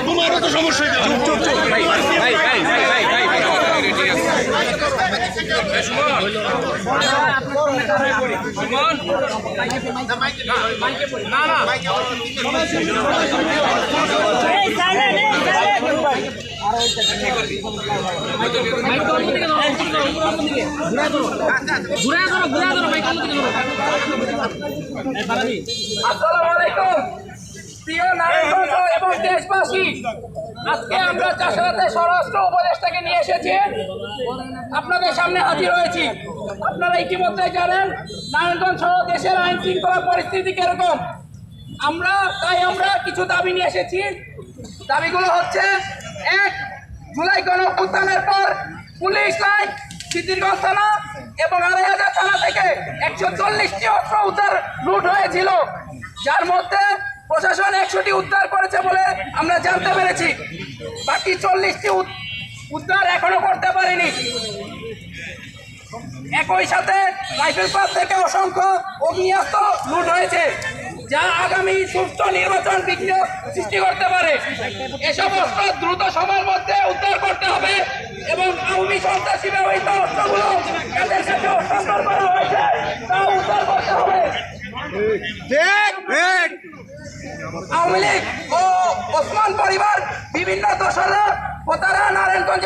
তোমারও তো সমস্যা প্রিয় নারায়ণগঞ্জ এবং দেশবাসী, আজকে আমরা চাষারাতে স্বরাষ্ট্র উপদেষ্টাকে নিয়ে এসেছি, আপনাদের সামনে হাজির হয়েছি। আপনারা ইতিমধ্যে জানেন নারায়ণগঞ্জ সহ দেশের আইন শৃঙ্খলা পরিস্থিতি কিরকম। আমরা কিছু দাবি নিয়ে এসেছি। দাবিগুলো হচ্ছে: 1, জুলাই গণঅভ্যুত্থানের পর পুলিশ লাইন, সিদ্ধিরগঞ্জ থানা এবং 2500 থানা থেকে 140টি অস্ত্র উদ্ধার লুট হয়েছিল, যার মধ্যে প্রশাসন 100টি উদ্ধার করেছে বলে আমরা জানতে পেরেছি। বাকি 40টি উদ্ধার এখনো করতে পারেনি। একই সাথে রাইফেল পাস থেকে অসংখ্য অগ্নিয়াস্ত্র লুট হয়েছে, যা আগামী সুষ্ঠু নির্বাচন বিঘ্ন সৃষ্টি করতে পারে। এসব অস্ত্র দ্রুত সময়ের মধ্যে উদ্ধার করতে হবে এবং আওয়ামী সন্ত্রাসী ব্যবহৃত অস্ত্রগুলো তাদের কাছে হস্তান্তর করা হয়েছে তা উদ্ধার করতে হবে। আওয়ামী লীগ ও ওসমান পরিবার বিভিন্ন দোষরে প্রতারণা নারায়ণগঞ্জ